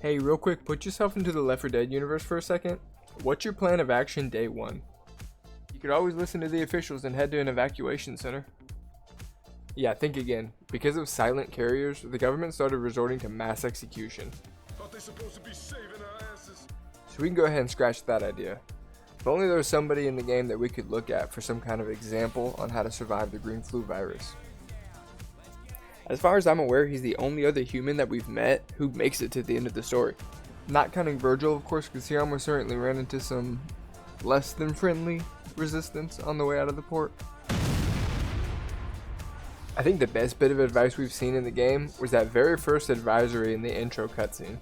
Hey, real quick, put yourself into the Left 4 Dead universe for a second. What's your plan of action day one? You could always listen to the officials and head to an evacuation center. Yeah, think again. Because of silent carriers, the government started resorting to mass execution. Thought they supposed to be saving our asses. So we can go ahead and scratch that idea. If only there was somebody in the game that we could look at for some kind of example on how to survive the green flu virus. As far as I'm aware, he's the only other human that we've met who makes it to the end of the story. Not counting Virgil, of course, because he almost certainly ran into some less than friendly resistance on the way out of the port. I think the best bit of advice we've seen in the game was that very first advisory in the intro cutscene.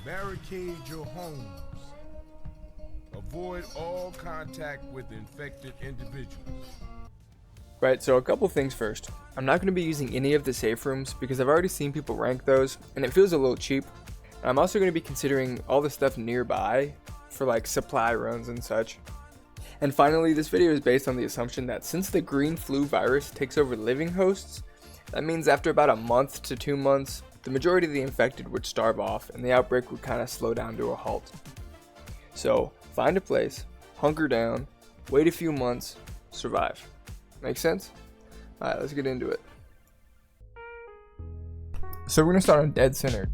Barricade your homes. Avoid all contact with infected individuals. Right, so a couple things first. I'm not going to be using any of the safe rooms because I've already seen people rank those and it feels a little cheap. I'm also going to be considering all the stuff nearby for like supply runs and such. And finally, this video is based on the assumption that since the green flu virus takes over living hosts, that means after about a month to 2 months, the majority of the infected would starve off and the outbreak would kind of slow down to a halt. So find a place, hunker down, wait a few months, survive. Make sense? Alright, let's get into it. So we're going to start on Dead Center.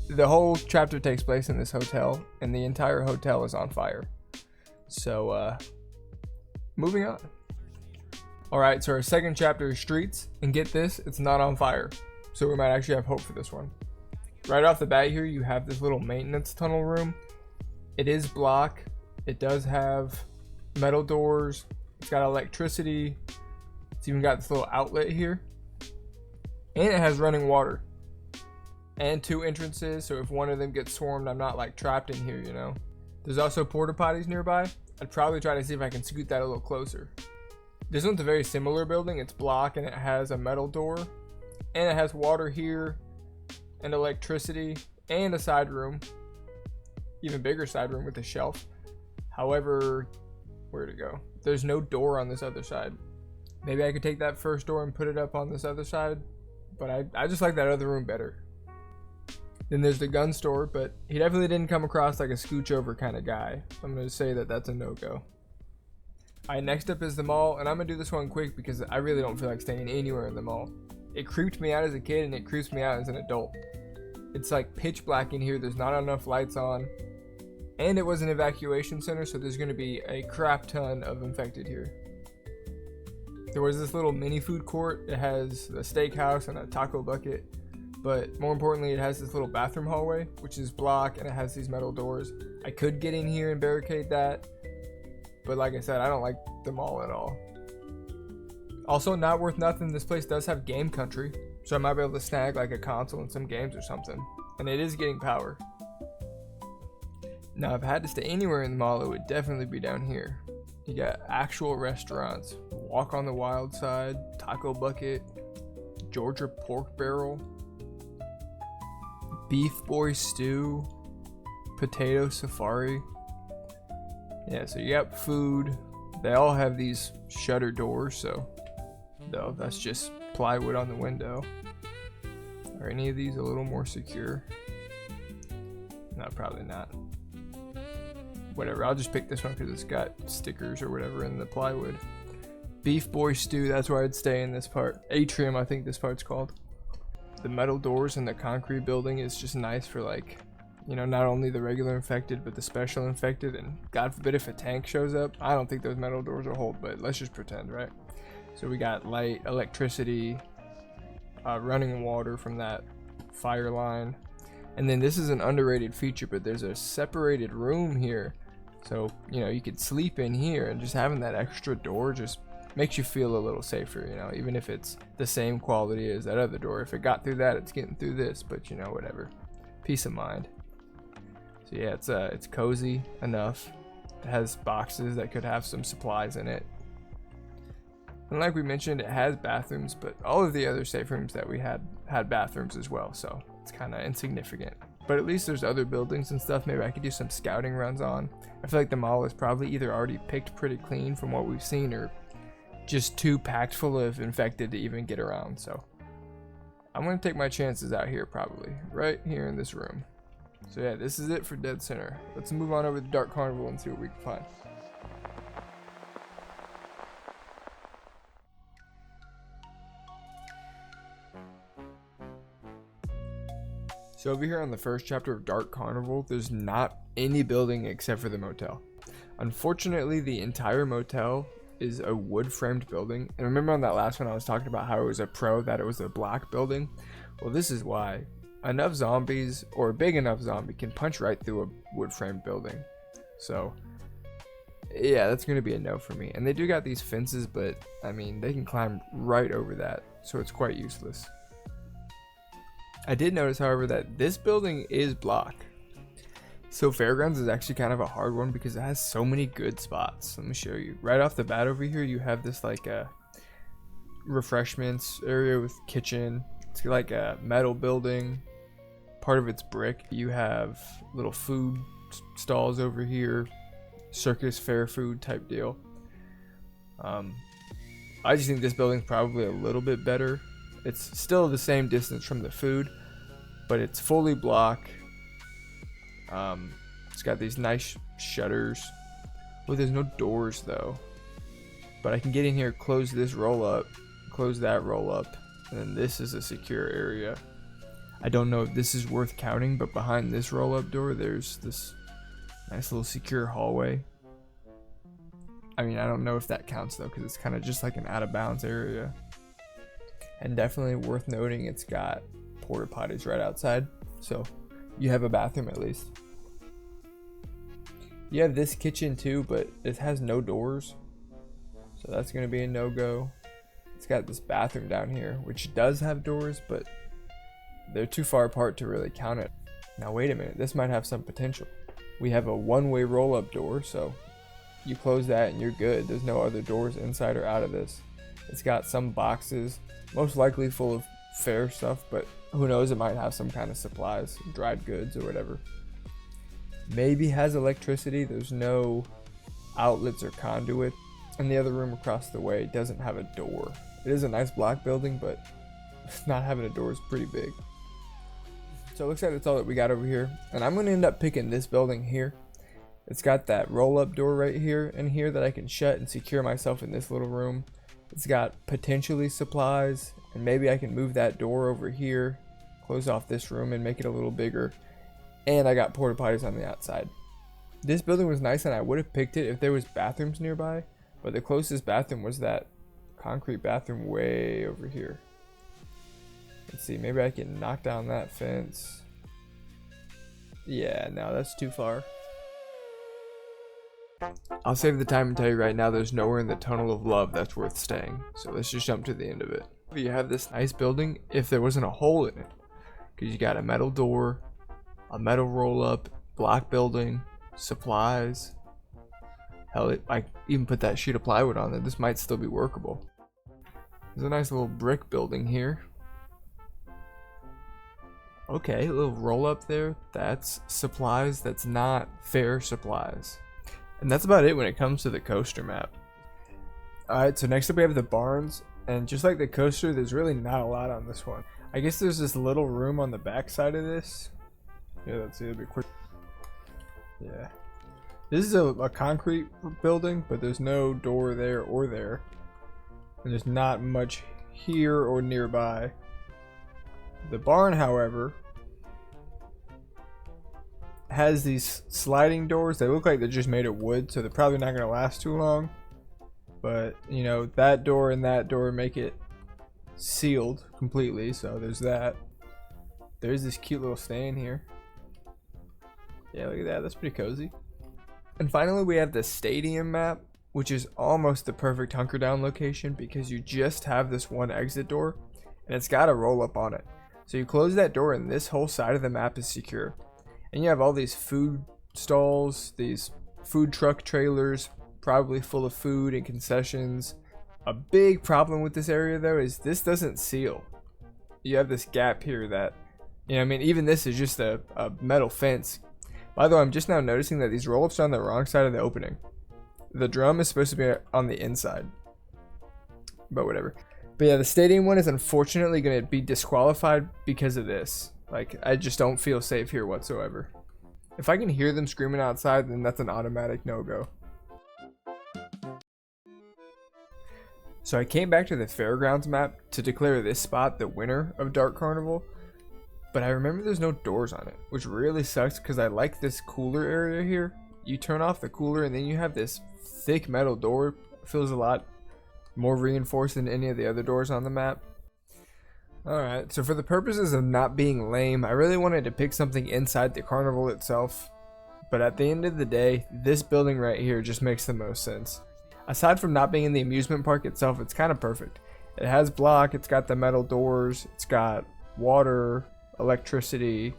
The whole chapter takes place in this hotel, and the entire hotel is on fire. So, moving on. Alright, so our second chapter is Streets, and get this, it's not on fire. So we might actually have hope for this one. Right off the bat here, you have this little maintenance tunnel room. It is block. It does have metal doors. It's got electricity. It's even got this little outlet here. And it has running water. And 2 entrances, so if one of them gets swarmed, I'm not like trapped in here, you know. There's also porta potties nearby. I'd probably try to see if I can scoot that a little closer. This one's a very similar building. It's block and it has a metal door. And it has water here. And electricity. And a side room. Even bigger side room with a shelf. However, where'd it go? There's no door on this other side. Maybe I could take that first door and put it up on this other side. But I just like that other room better. Then there's the gun store, but he definitely didn't come across like a scooch over kind of guy. So I'm going to say that that's a no-go. Alright, next up is the mall, and I'm going to do this one quick because I really don't feel like staying anywhere in the mall. It creeped me out as a kid and it creeps me out as an adult. It's like pitch black in here, there's not enough lights on. And it was an evacuation center, so there's going to be a crap ton of infected here. There was this little mini food court. It has a steakhouse and a taco bucket. But more importantly, it has this little bathroom hallway, which is block, and it has these metal doors. I could get in here and barricade that. But like I said, I don't like the mall at all. Also, not worth nothing, this place does have game country. So I might be able to snag like a console and some games or something. And it is getting power. Now, if I had to stay anywhere in the mall, it would definitely be down here. You got actual restaurants, Walk on the Wild Side, Taco Bucket, Georgia Pork Barrel, Beef Boy Stew, Potato Safari. Yeah, so you got food. They all have these shutter doors, so though that's just plywood on the window. Are any of these a little more secure? No, probably not. Whatever, I'll just pick this one because it's got stickers or whatever in the plywood. Beef Boy Stew, that's where I'd stay in this part. Atrium, I think this part's called. The metal doors in the concrete building is just nice for like, you know, not only the regular infected, but the special infected. And God forbid if a tank shows up, I don't think those metal doors will hold, but let's just pretend, right? So we got light, electricity, running water from that fire line. And then this is an underrated feature, but there's a separated room here. So, you know, you could sleep in here, and just having that extra door just makes you feel a little safer, you know, even if it's the same quality as that other door. If it got through that, it's getting through this, but you know, whatever. Peace of mind. So yeah, it's cozy enough. It has boxes that could have some supplies in it. And like we mentioned, it has bathrooms, but all of the other safe rooms that we had bathrooms as well, so it's kind of insignificant. But at least there's other buildings and stuff maybe I could do some scouting runs on. I feel like the mall is probably either already picked pretty clean from what we've seen, or just too packed full of infected to even get around. So I'm going to take my chances out here, probably right here in this room. So yeah, this is it for Dead Center. Let's move on over to Dark Carnival and see what we can find. So over here on the first chapter of Dark Carnival, there's not any building except for the motel. Unfortunately, the entire motel is a wood framed building. And remember on that last one I was talking about how it was a pro that it was a block building? Well, this is why. Enough zombies, or a big enough zombie, can punch right through a wood framed building. So yeah, that's going to be a no for me. And they do got these fences, but I mean, they can climb right over that, so it's quite useless. I did notice, however, that this building is block. So Fairgrounds is actually kind of a hard one because it has so many good spots. Let me show you. Right off the bat over here, you have this like a refreshments area with kitchen. It's like a metal building. Part of it's brick. You have little food stalls over here. Circus fair food type deal. I just think this building's probably a little bit better. It's still the same distance from the food, but it's fully block. It's got these nice shutters. Oh, there's no doors though. But I can get in here, close this roll up, close that roll up, and then this is a secure area. I don't know if this is worth counting, but behind this roll up door, there's this nice little secure hallway. I mean, I don't know if that counts though, because it's kind of just like an out of bounds area. And definitely worth noting, it's got porta potties right outside, so you have a bathroom at least. You have this kitchen too, but it has no doors, so that's going to be a no-go. It's got this bathroom down here, which does have doors, but they're too far apart to really count it. Now wait a minute, this might have some potential. We have a one-way roll-up door, so you close that and you're good. There's no other doors inside or out of this. It's got some boxes, most likely full of fair stuff, but who knows, it might have some kind of supplies, dried goods or whatever. Maybe has electricity. There's no outlets or conduit. And the other room across the way doesn't have a door. It is a nice block building, but not having a door is pretty big. So it looks like that's all that we got over here, and I'm going to end up picking this building here. It's got that roll-up door right here and here that I can shut and secure myself in this little room. It's got potentially supplies, and maybe I can move that door over here, close off this room and make it a little bigger. And I got porta potties on the outside. This building was nice and I would have picked it if there was bathrooms nearby, but the closest bathroom was that concrete bathroom way over here. Let's see, maybe I can knock down that fence. Yeah, no, that's too far. I'll save the time and tell you right now, there's nowhere in the Tunnel of Love that's worth staying. So let's just jump to the end of it. You have this nice building if there wasn't a hole in it. Because you got a metal door, a metal roll-up, block building, supplies. Hell, I even put that sheet of plywood on there. This might still be workable. There's a nice little brick building here. Okay, a little roll-up there. That's supplies. That's not fair supplies. And that's about it when it comes to the coaster map. Alright, so next up we have the barns. And just like the coaster, there's really not a lot on this one. I guess there's this little room on the back side of this. Yeah, let's see, it'll be quick. Yeah. This is a concrete building, but there's no door there or there. And there's not much here or nearby. The barn, however, has these sliding doors. They look like they're just made of wood, so they're probably not going to last too long. But, you know, that door and that door make it sealed completely, so there's that. There's this cute little stand here. Yeah, look at that. That's pretty cozy. And finally, we have the stadium map, which is almost the perfect hunker down location because you just have this one exit door, and it's got a roll up on it. So you close that door, and this whole side of the map is secure. And you have all these food stalls, these food truck trailers, probably full of food and concessions. A big problem with this area though is this doesn't seal. You have this gap here that, you know, I mean, even this is just a metal fence. By the way, I'm just now noticing that these roll-ups are on the wrong side of the opening. The drum is supposed to be on the inside, but whatever. But yeah, the stadium one is unfortunately going to be disqualified because of this. Like, I just don't feel safe here whatsoever. If I can hear them screaming outside, then that's an automatic no-go. So I came back to the fairgrounds map to declare this spot the winner of Dark Carnival, but I remember there's no doors on it, which really sucks because I like this cooler area here. You turn off the cooler and then you have this thick metal door. Feels a lot more reinforced than any of the other doors on the map. Alright, so for the purposes of not being lame, I really wanted to pick something inside the carnival itself. But at the end of the day, this building right here just makes the most sense. Aside from not being in the amusement park itself, it's kind of perfect. It has block, it's got the metal doors, it's got water, electricity.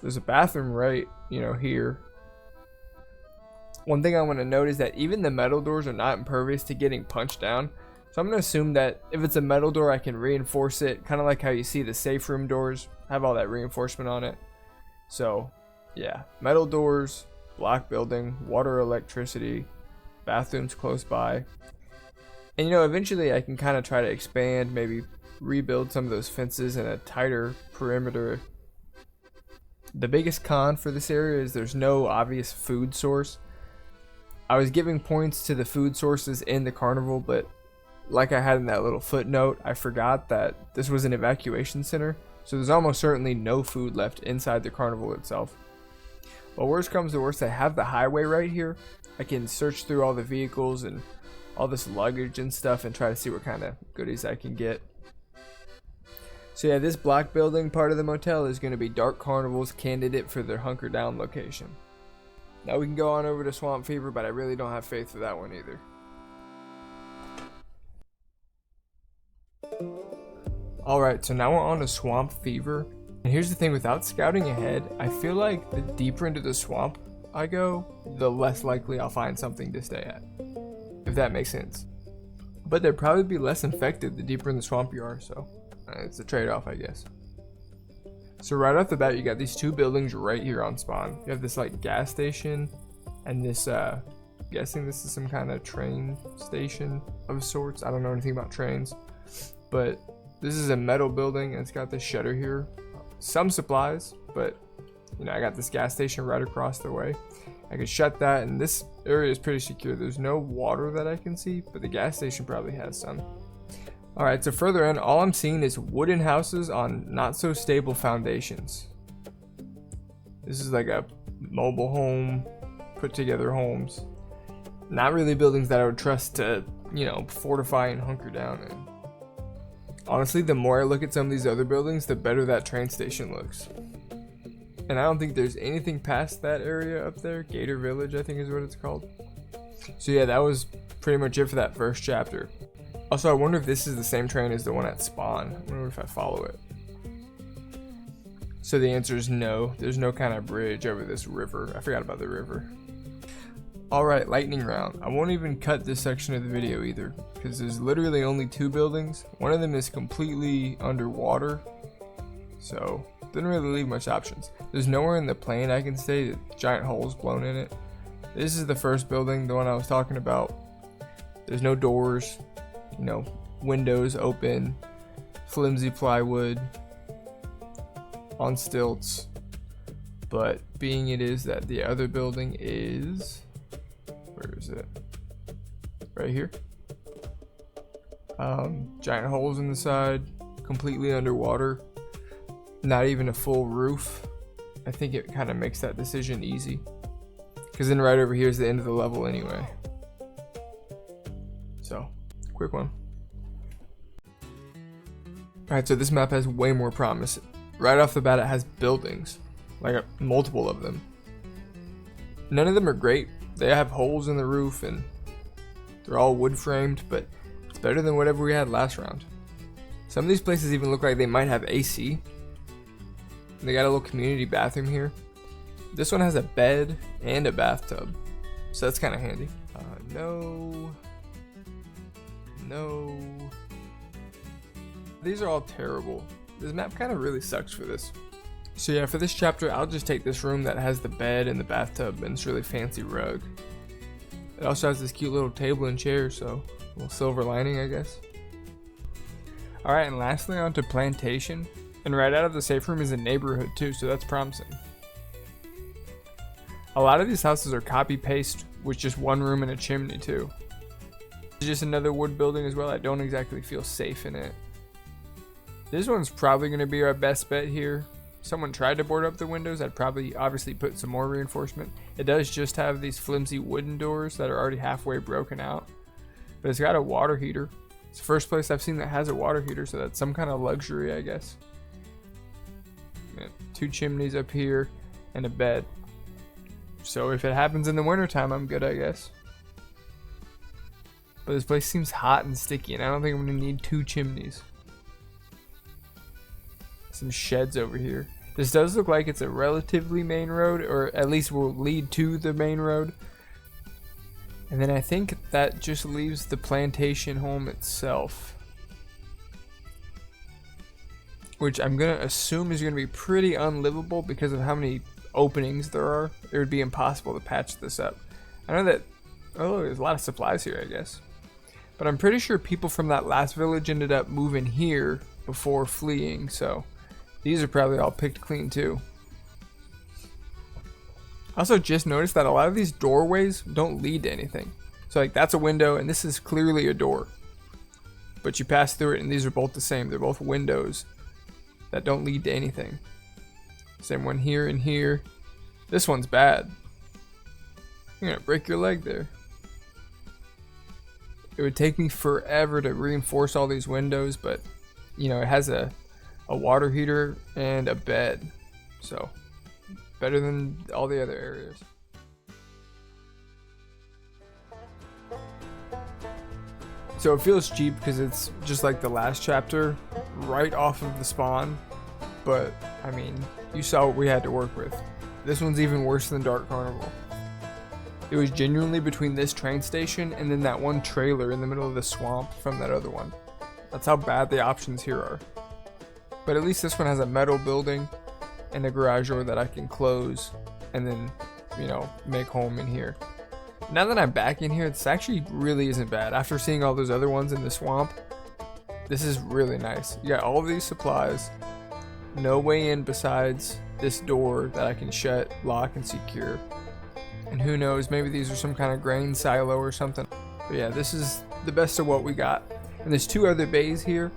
There's a bathroom right, here. One thing I want to note is that even the metal doors are not impervious to getting punched down. So I'm going to assume that if it's a metal door, I can reinforce it. Kind of like how you see the safe room doors have all that reinforcement on it. So yeah, metal doors, block building, water, electricity, bathrooms close by. And eventually I can kind of try to expand, maybe rebuild some of those fences in a tighter perimeter. The biggest con for this area is there's no obvious food source. I was giving points to the food sources in the carnival, but like I had in that little footnote, I forgot that this was an evacuation center, so there's almost certainly no food left inside the carnival itself. But worst comes to worst, I have the highway right here. I can search through all the vehicles and all this luggage and stuff and try to see what kind of goodies I can get. So yeah, this block building part of the motel is going to be Dark Carnival's candidate for their hunker down location. Now we can go on over to Swamp Fever, but I really don't have faith for that one either. Alright, so now we're on to Swamp Fever. And here's the thing, without scouting ahead, I feel like the deeper into the swamp I go, the less likely I'll find something to stay at. If that makes sense. But they'd probably be less infected the deeper in the swamp you are, so it's a trade-off, I guess. So right off the bat, you got these two buildings right here on spawn. You have this like gas station and this guessing this is some kind of train station of sorts. I don't know anything about trains, but this is a metal building and it's got this shutter here. Some supplies, but I got this gas station right across the way. I could shut that, and this area is pretty secure. There's no water that I can see, but the gas station probably has some. Alright, so further in, all I'm seeing is wooden houses on not so stable foundations. This is like a mobile home, put together homes. Not really buildings that I would trust to, fortify and hunker down in. Honestly, the more I look at some of these other buildings, the better that train station looks. And I don't think there's anything past that area up there. Gator Village, I think is what it's called. So yeah, that was pretty much it for that first chapter. Also, I wonder if this is the same train as the one at spawn. I wonder if I follow it. So the answer is no. There's no kind of bridge over this river. I forgot about the river. Alright, lightning round. I won't even cut this section of the video either, because there's literally only two buildings. One of them is completely underwater, so didn't really leave much options. There's nowhere in the plane I can stay, giant holes blown in it. This is the first building, the one I was talking about. There's no doors, windows open, flimsy plywood, on stilts. But being it is that the other building is, where is it? Right here. Giant holes in the side, completely underwater, not even a full roof. I think it kind of makes that decision easy, because then right over here is the end of the level anyway. So, quick one. Alright, so this map has way more promise. Right off the bat, it has buildings, like multiple of them. None of them are great. They have holes in the roof and they're all wood framed, but it's better than whatever we had last round. Some of these places even look like they might have AC. They got a little community bathroom here. This one has a bed and a bathtub, so that's kind of handy. No. These are all terrible. This map kind of really sucks for this. So yeah, for this chapter, I'll just take this room that has the bed and the bathtub and this really fancy rug. It also has this cute little table and chair, so a little silver lining, I guess. Alright, and lastly on to Plantation. And right out of the safe room is a neighborhood too, so that's promising. A lot of these houses are copy-paste with just one room and a chimney too. It's just another wood building as well. I don't exactly feel safe in it. This one's probably going to be our best bet here. Someone tried to board up the windows. I'd probably obviously put some more reinforcement. It does just have these flimsy wooden doors that are already halfway broken out. But it's got a water heater. It's the first place I've seen that has a water heater, so that's some kind of luxury, I guess. Yeah, 2 chimneys up here and a bed. So if it happens in the wintertime, I'm good, I guess. But this place seems hot and sticky, and I don't think I'm going to need 2 chimneys. Some sheds over here. This does look like it's a relatively main road, or at least will lead to the main road. And then I think that just leaves the plantation home itself, which I'm gonna assume is gonna be pretty unlivable because of how many openings there are. It would be impossible to patch this up. I know that, oh, there's a lot of supplies here, I guess. But I'm pretty sure people from that last village ended up moving here before fleeing, so these are probably all picked clean too. I also just noticed that a lot of these doorways don't lead to anything. So like that's a window and this is clearly a door. But you pass through it and these are both the same. They're both windows that don't lead to anything. Same one here and here. This one's bad. You're gonna break your leg there. It would take me forever to reinforce all these windows, but you know, it has a water heater and a bed, so better than all the other areas. So it feels cheap because it's just like the last chapter, right off of the spawn, but I mean, you saw what we had to work with. This one's even worse than Dark Carnival. It was genuinely between this train station and then that one trailer in the middle of the swamp from that other one. That's how bad the options here are. But at least this one has a metal building and a garage door that I can close and then, you know, make home in here. Now that I'm back in here, this actually really isn't bad. After seeing all those other ones in the swamp, this is really nice. You got all of these supplies, no way in besides this door that I can shut, lock, and secure. And who knows, maybe these are some kind of grain silo or something. But yeah, this is the best of what we got. And there's 2 other bays here.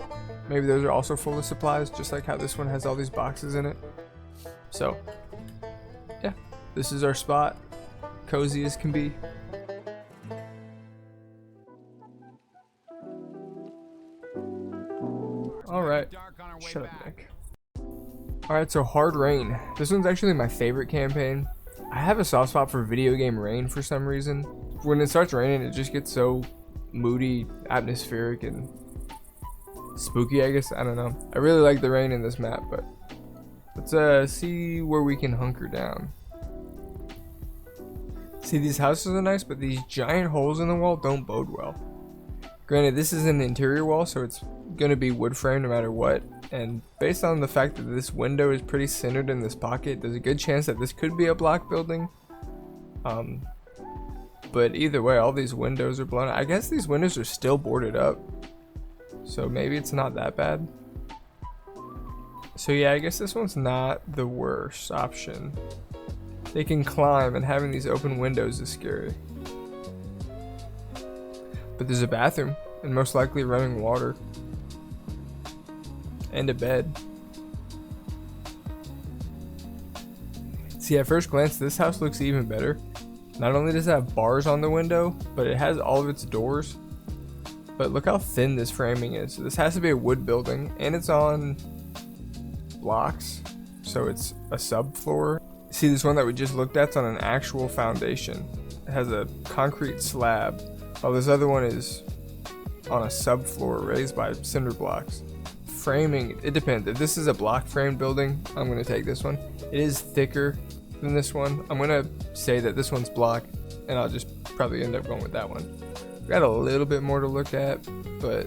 Maybe those are also full of supplies, just like how this one has all these boxes in it. So, yeah, this is our spot. Cozy as can be. Alright, shut up, Nick. Alright, so Hard Rain. This one's actually my favorite campaign. I have a soft spot for video game rain for some reason. When it starts raining, it just gets so moody, atmospheric, and spooky, I guess. I don't know. I really like the rain in this map, but let's see where we can hunker down. See, these houses are nice, but these giant holes in the wall don't bode well. Granted, this is an interior wall, so it's gonna be wood frame no matter what. And based on the fact that this window is pretty centered in this pocket, there's a good chance that this could be a block building. But either way, all these windows are blown out. I guess these windows are still boarded up, so maybe it's not that bad. So yeah, I guess this one's not the worst option. They can climb, and having these open windows is scary. But there's a bathroom, and most likely running water. And a bed. See, at first glance, this house looks even better. Not only does it have bars on the window, but it has all of its doors. But look how thin this framing is. This has to be a wood building, and it's on blocks, so it's a subfloor. See, this one that we just looked at's on an actual foundation. It has a concrete slab, while this other one is on a subfloor raised by cinder blocks. Framing, it depends. If this is a block frame building, I'm going to take this one. It is thicker than this one. I'm going to say that this one's block, and I'll just probably end up going with that one. We've got a little bit more to look at, but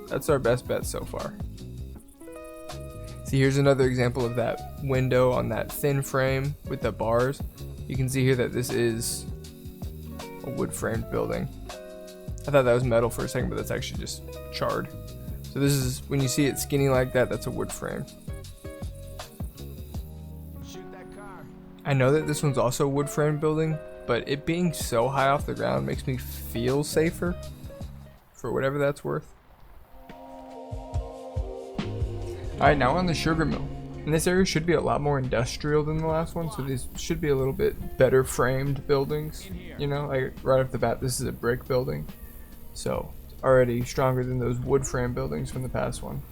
that's our best bet so far. See, here's another example of that window on that thin frame with the bars. You can see here that this is a wood framed building. I thought that was metal for a second, but that's actually just charred. So this is, when you see it skinny like that, that's a wood frame. I know that this one's also a wood frame building, but it being so high off the ground makes me feel safer, for whatever that's worth. Alright, now we're on the sugar mill. And this area should be a lot more industrial than the last one, so these should be a little bit better framed buildings. You know, like right off the bat, this is a brick building, so already stronger than those wood frame buildings from the past one.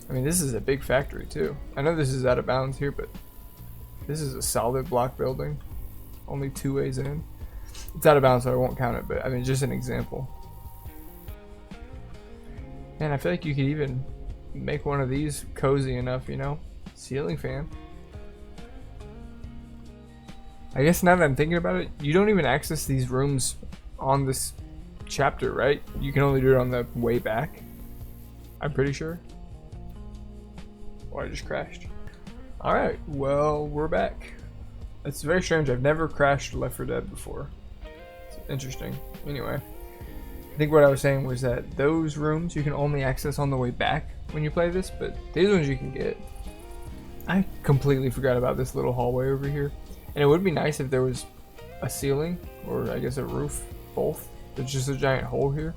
I mean, this is a big factory too. I know this is out of bounds here, but this is a solid block building. Only 2 ways in. It's out of bounds, so I won't count it, but I mean, just an example. And I feel like you could even make one of these cozy enough, you know? Ceiling fan. I guess now that I'm thinking about it, you don't even access these rooms on this chapter, right? You can only do it on the way back. I'm pretty sure. Oh, I just crashed. Alright, well, we're back. It's very strange. I've never crashed Left 4 Dead before. It's interesting. Anyway, I think what I was saying was that those rooms you can only access on the way back when you play this, but these ones you can get. I completely forgot about this little hallway over here. And it would be nice if there was a ceiling, or I guess a roof, both. There's just a giant hole here.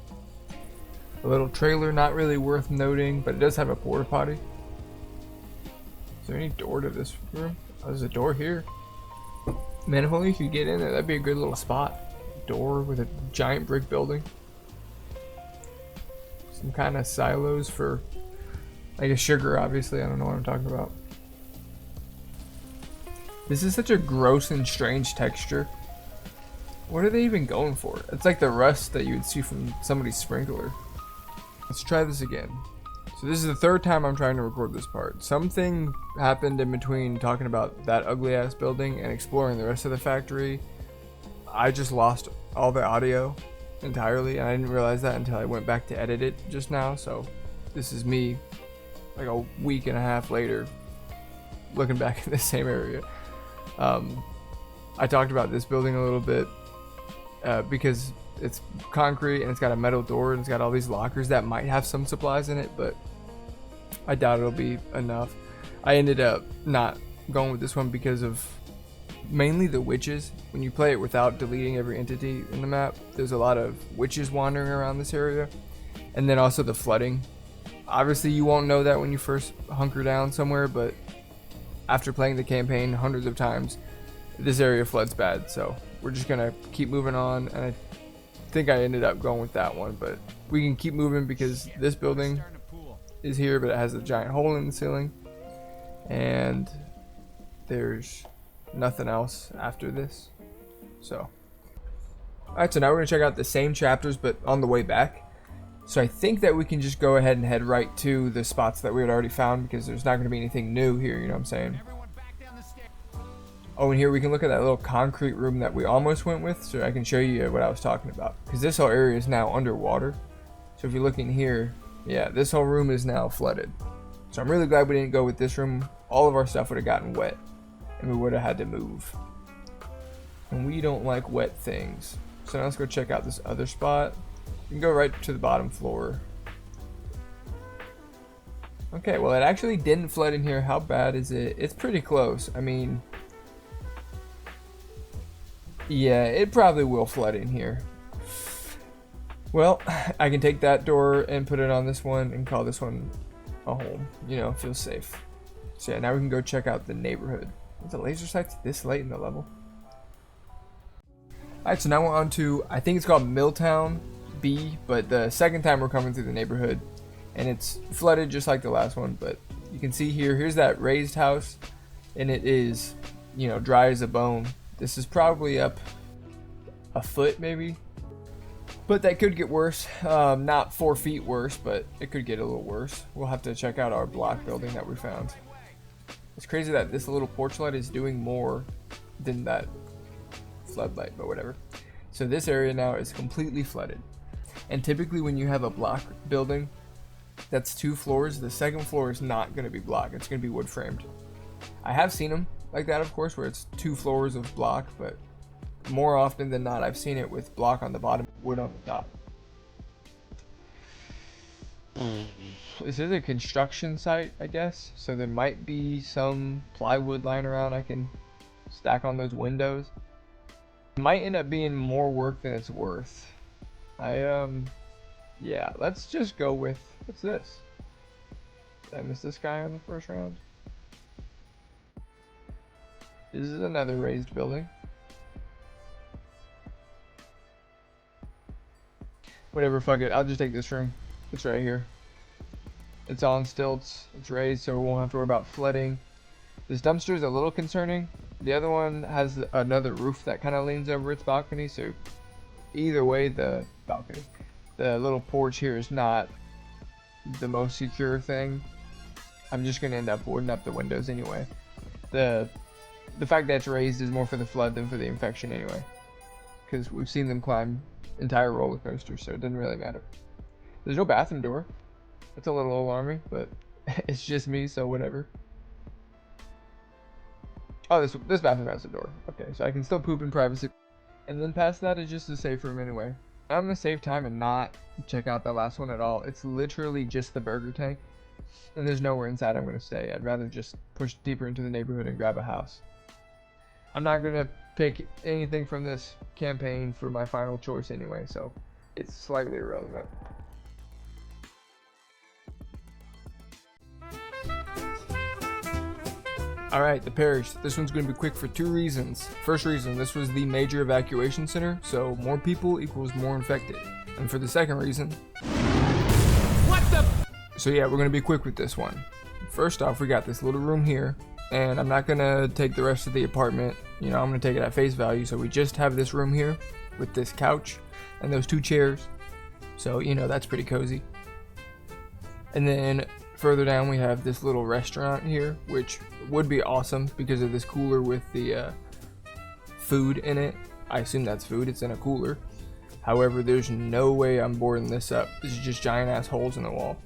A little trailer, not really worth noting, but it does have a porta potty. Is there any door to this room? Oh, there's a door here. Man, if only you could get in there, that'd be a good little spot. Door with a giant brick building. Some kind of silos for, like, a sugar, obviously. I don't know what I'm talking about. This is such a gross and strange texture. What are they even going for? It's like the rust that you would see from somebody's sprinkler. Let's try this again. So this is the third time I'm trying to record this part. Something happened in between talking about that ugly ass building and exploring the rest of the factory. I just lost all the audio entirely, and I didn't realize that until I went back to edit it just now. So this is me like a week and a half later looking back in the same area. I talked about this building a little bit because it's concrete and it's got a metal door and it's got all these lockers that might have some supplies in it, but I doubt it'll be enough. I ended up not going with this one because of mainly the witches. When you play it without deleting every entity in the map, there's a lot of witches wandering around this area, and then also the flooding. Obviously you won't know that when you first hunker down somewhere, but after playing the campaign hundreds of times, this area floods bad, so we're just gonna keep moving on, and I think I ended up going with that one, but we can keep moving because this building is here, but it has a giant hole in the ceiling, and there's nothing else after this. So alright, so now we're gonna check out the same chapters but on the way back. So I think that we can just go ahead and head right to the spots that we had already found, because there's not gonna be anything new here, you know what I'm saying? Oh, and here we can look at that little concrete room that we almost went with, so I can show you what I was talking about. Because this whole area is now underwater. So if you look in here, yeah, this whole room is now flooded. So I'm really glad we didn't go with this room. All of our stuff would have gotten wet, and we would have had to move. And we don't like wet things. So now let's go check out this other spot. You can go right to the bottom floor. Okay, well, it actually didn't flood in here. How bad is it? It's pretty close. I mean, yeah, it probably will flood in here. Well, I can take that door and put it on this one and call this one a home. You know, feels safe. So yeah, now we can go check out the neighborhood. Is the laser sights this late in the level? Alright, so now we're on to, I think it's called Milltown B, but the second time we're coming through the neighborhood, and it's flooded just like the last one, but you can see here's that raised house, and it is, you know, dry as a bone. This is probably up a foot maybe, but that could get worse. Not 4 feet worse, but it could get a little worse. We'll have to check out our block building that we found. It's crazy that this little porch light is doing more than that floodlight, but whatever. So this area now is completely flooded, and typically when you have a block building that's 2 floors, the second floor is not going to be block, it's going to be wood framed. I have seen them like that, of course, where it's 2 floors of block, but more often than not I've seen it with block on the bottom, wood on the top. This is a construction site, I guess, so there might be some plywood lying around I can stack on those windows. It might end up being more work than it's worth. Yeah, let's just go with, what's this? Did I miss this guy on the first round? This is another raised building. Whatever, fuck it. I'll just take this room. It's right here. It's on stilts. It's raised, so we won't have to worry about flooding. This dumpster is a little concerning. The other one has another roof that kind of leans over its balcony, so either way, the little porch here is not the most secure thing. I'm just gonna end up boarding up the windows anyway. The fact that it's raised is more for the flood than for the infection anyway, because we've seen them climb entire roller coasters, so it doesn't really matter. There's no bathroom door. That's a little alarming, but it's just me, so whatever. Oh, this bathroom has a door. Okay, so I can still poop in privacy. And then past that is just a safe room anyway. I'm gonna save time and not check out the last one at all. It's literally just the burger tank, and there's nowhere inside I'm gonna stay. I'd rather just push deeper into the neighborhood and grab a house. I'm not gonna pick anything from this campaign for my final choice anyway, so it's slightly irrelevant. Alright, the Parish. This one's going to be quick for two reasons. First reason, this was the major evacuation center, so more people equals more infected. And for the second reason... What the... So yeah, we're going to be quick with this one. First off, we got this little room here, and I'm not going to take the rest of the apartment. You know, I'm going to take it at face value, so we just have this room here with this couch and those two chairs. So, you know, that's pretty cozy. And then further down we have this little restaurant here, which would be awesome because of this cooler with the food in it. I assume that's food, it's in a cooler. However, there's no way I'm boarding this up. This is just giant ass holes in the wall.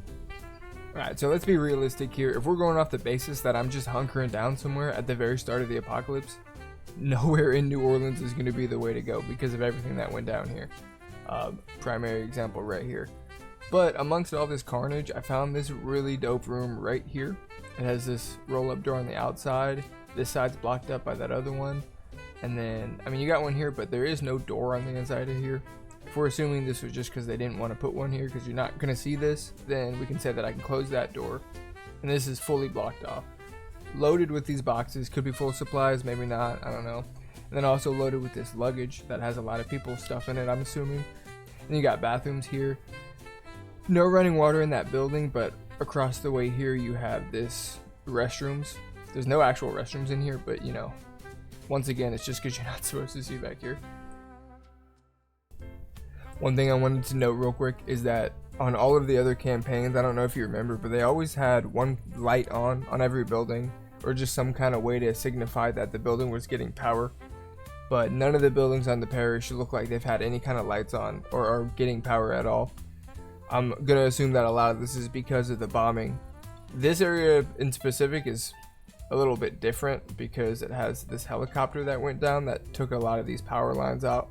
Alright, so let's be realistic here. If we're going off the basis that I'm just hunkering down somewhere at the very start of the apocalypse, nowhere in New Orleans is going to be the way to go because of everything that went down here. Primary example right here. But amongst all this carnage, I found this really dope room right here. It has this roll-up door on the outside. This side's blocked up by that other one. And then, I mean, you got one here, but there is no door on the inside of here. If we're assuming this was just because they didn't want to put one here because you're not going to see this, then we can say that I can close that door. And this is fully blocked off. Loaded with these boxes, could be full of supplies, maybe not, I don't know. And then also loaded with this luggage that has a lot of people's stuff in it, I'm assuming. And you got bathrooms here. No running water in that building, but across the way here you have this restrooms. There's no actual restrooms in here, but you know, once again, it's just because you're not supposed to see back here. One thing I wanted to note real quick is that on all of the other campaigns, I don't know if you remember, but they always had one light on every building, or just some kind of way to signify that the building was getting power. But none of the buildings on the parish look like they've had any kind of lights on or are getting power at all. I'm gonna assume that a lot of this is because of the bombing. This area in specific is a little bit different because it has this helicopter that went down that took a lot of these power lines out.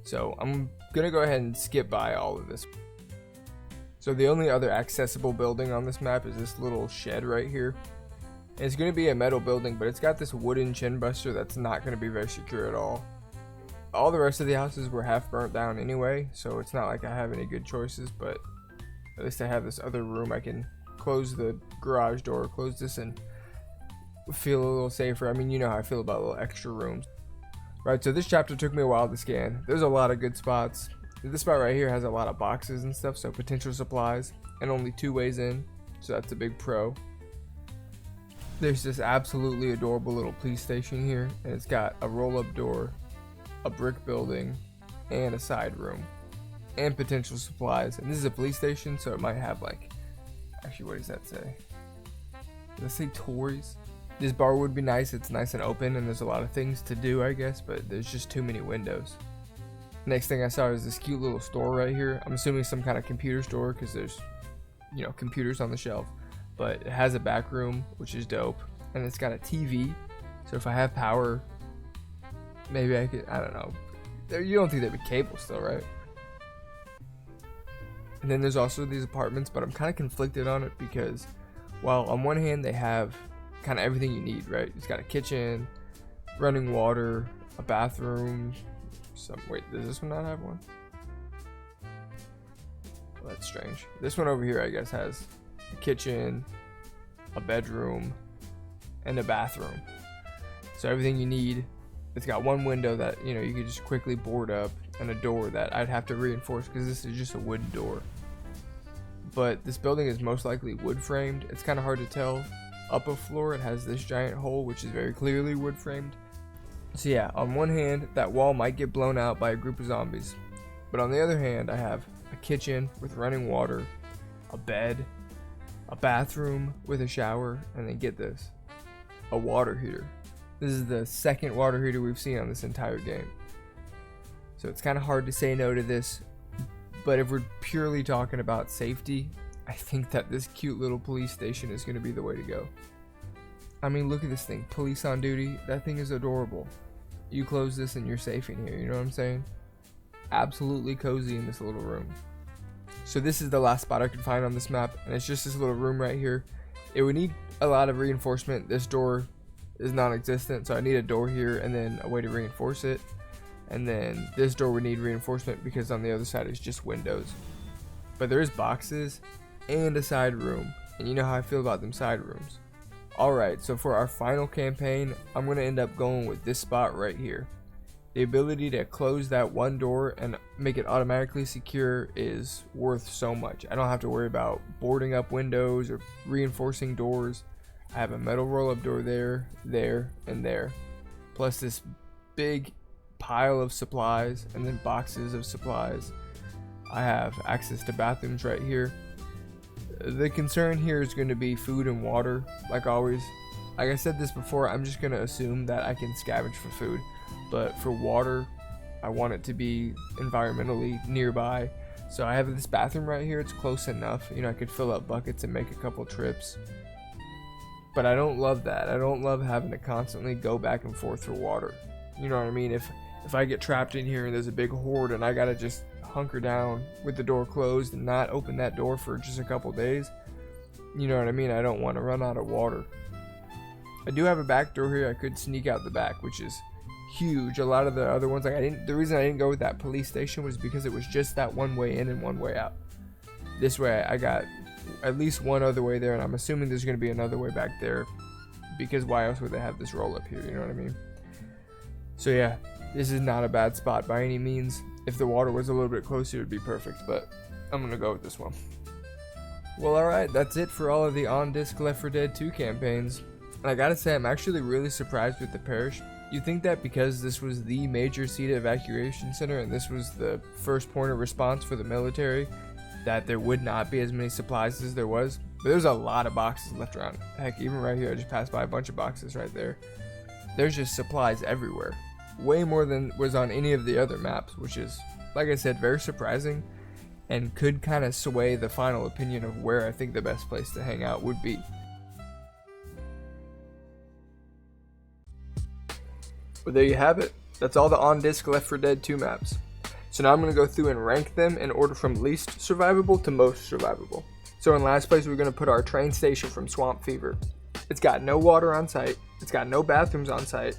So I'm gonna go ahead and skip by all of this. So the only other accessible building on this map is this little shed right here. And it's gonna be a metal building, but it's got this wooden chin buster that's not gonna be very secure at all. All the rest of the houses were half burnt down anyway, so it's not like I have any good choices, but at least I have this other room. I can close the garage door, close this, and feel a little safer. I mean, you know how I feel about little extra rooms. Right, so this chapter took me a while to scan. There's a lot of good spots. This spot right here has a lot of boxes and stuff, so potential supplies, and only 2 ways in, so that's a big pro. There's this absolutely adorable little police station here, and it's got a roll-up door, a brick building, and a side room, and potential supplies. And this is a police station, so it might have like, actually, what does that say? Does it say toys? This bar would be nice. It's nice and open, and there's a lot of things to do, I guess, but there's just too many windows. Next thing I saw is this cute little store right here. I'm assuming some kind of computer store because there's, you know, computers on the shelf. But it has a back room, which is dope, and it's got a TV. So if I have power, maybe I could, I don't know. You don't think there'd be cable still, right? And then there's also these apartments, but I'm kind of conflicted on it because while on one hand they have kind of everything you need, right? It's got a kitchen, running water, a bathroom. Wait, does this one not have one? Well, that's strange. This one over here, I guess, has a kitchen, a bedroom, and a bathroom. So everything you need. It's got one window that, you know, you could just quickly board up, and a door that I'd have to reinforce because this is just a wood door. But this building is most likely wood framed. It's kind of hard to tell. Up a floor, it has this giant hole, which is very clearly wood framed. So yeah, on one hand, that wall might get blown out by a group of zombies. But on the other hand, I have a kitchen with running water, a bed, a bathroom with a shower, and then get this, a water heater. This is the second water heater we've seen on this entire game. So it's kind of hard to say no to this. But if we're purely talking about safety, I think that this cute little police station is going to be the way to go. I mean, look at this thing. Police on duty. That thing is adorable. You close this and you're safe in here. You know what I'm saying? Absolutely cozy in this little room. So this is the last spot I could find on this map. And it's just this little room right here. It would need a lot of reinforcement. This door is non-existent. So I need a door here and then a way to reinforce it. And then this door would need reinforcement because on the other side is just windows. But there's boxes and a side room. And you know how I feel about them side rooms. Alright, so for our final campaign, I'm going to end up going with this spot right here. The ability to close that one door and make it automatically secure is worth so much. I don't have to worry about boarding up windows or reinforcing doors. I have a metal roll-up door there, there, and there. Plus this big pile of supplies and then boxes of supplies. I have access to bathrooms right here. The concern here is going to be food and water, like always. Like I said this before, I'm just going to assume that I can scavenge for food. But for water, I want it to be environmentally nearby. So I have this bathroom right here. It's close enough. You know, I could fill up buckets and make a couple trips. But I don't love that. I don't love having to constantly go back and forth for water. You know what I mean? If I get trapped in here and there's a big horde and I got to just hunker down with the door closed and not open that door for just a couple days, you know what I mean? I don't want to run out of water. I do have a back door here. I could sneak out the back, which is huge. A lot of the other ones, like the reason I didn't go with that police station was because it was just that one way in and one way out. This way I got at least one other way there, and I'm assuming there's going to be another way back there, because why else would they have this roll up here? You know what I mean? So yeah, this is not a bad spot by any means. If the water was a little bit closer, it would be perfect, but I'm going to go with this one. Well, alright, that's it for all of the on-disc Left 4 Dead 2 campaigns. And I gotta say, I'm actually really surprised with the Parish. You'd think that because this was the major Cedar evacuation center and this was the first point of response for the military, that there would not be as many supplies as there was. But there's a lot of boxes left around. Heck, even right here, I just passed by a bunch of boxes right there. There's just supplies everywhere. Way more than was on any of the other maps, which is, like I said, very surprising and could kind of sway the final opinion of where I think the best place to hang out would be. But there you have it. That's all the on-disc Left 4 Dead 2 maps. So now I'm going to go through and rank them in order from least survivable to most survivable. So in last place, we're going to put our train station from Swamp Fever. It's got no water on site. It's got no bathrooms on site.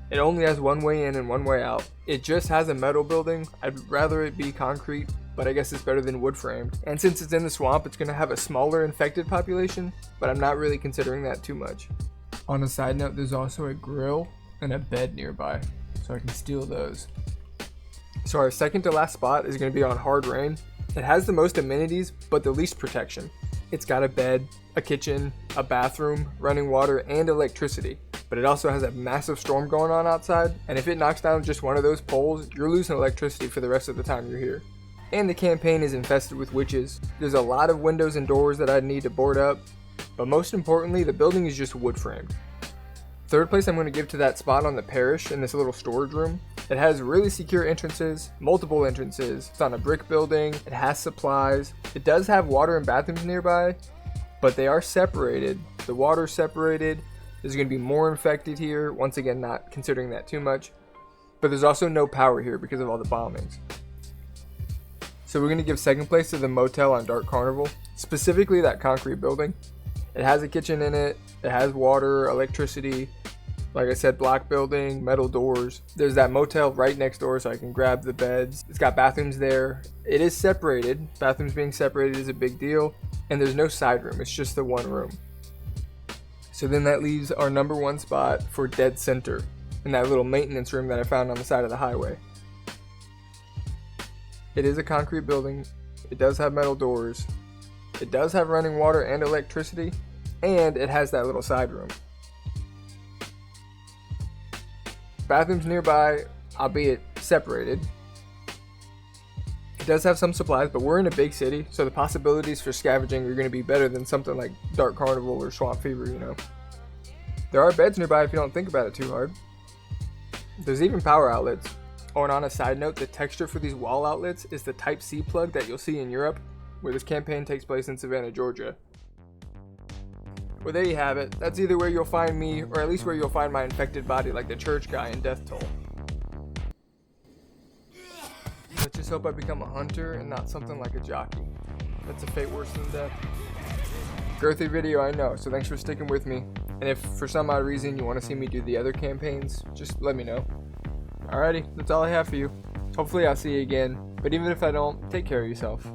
It only has one way in and one way out. It just has a metal building. I'd rather it be concrete, but I guess it's better than wood framed. And since it's in the swamp, it's going to have a smaller infected population, but I'm not really considering that too much. On a side note, there's also a grill and a bed nearby, so I can steal those. So our second to last spot is going to be on Hard Rain. It has the most amenities, but the least protection. It's got a bed, a kitchen, a bathroom, running water, and electricity. But it also has a massive storm going on outside, and if it knocks down just one of those poles, you're losing electricity for the rest of the time you're here. And the campaign is infested with witches. There's a lot of windows and doors that I'd need to board up, but most importantly, the building is just wood framed. Third place I'm going to give to that spot on the Parish in this little storage room. It has really secure entrances, multiple entrances. It's on a brick building. It has supplies. It does have water and bathrooms nearby, but they are separated. The water's separated. There's going to be more infected here. Once again, not considering that too much. But there's also no power here because of all the bombings. So we're going to give second place to the motel on Dark Carnival, specifically that concrete building. It has a kitchen in it. It has water, electricity. Like I said, block building, metal doors. There's that motel right next door so I can grab the beds. It's got bathrooms there. It is separated. Bathrooms being separated is a big deal. And there's no side room. It's just the one room. So then that leaves our number one spot for dead center in that little maintenance room that I found on the side of the highway. It is a concrete building. It does have metal doors. It does have running water and electricity. And it has that little side room. Bathrooms nearby, albeit separated. It does have some supplies, but we're in a big city, so the possibilities for scavenging are going to be better than something like Dark Carnival or Swamp Fever, you know. There are beds nearby if you don't think about it too hard. There's even power outlets. Oh, and on a side note, the texture for these wall outlets is the Type-C plug that you'll see in Europe, where this campaign takes place in Savannah, Georgia. Well, there you have it. That's either where you'll find me, or at least where you'll find my infected body like the church guy in Death Toll. Let's just hope I become a hunter and not something like a jockey. That's a fate worse than death. Girthy video, I know, so thanks for sticking with me. And if for some odd reason you want to see me do the other campaigns, just let me know. Alrighty, that's all I have for you. Hopefully I'll see you again, but even if I don't, take care of yourself.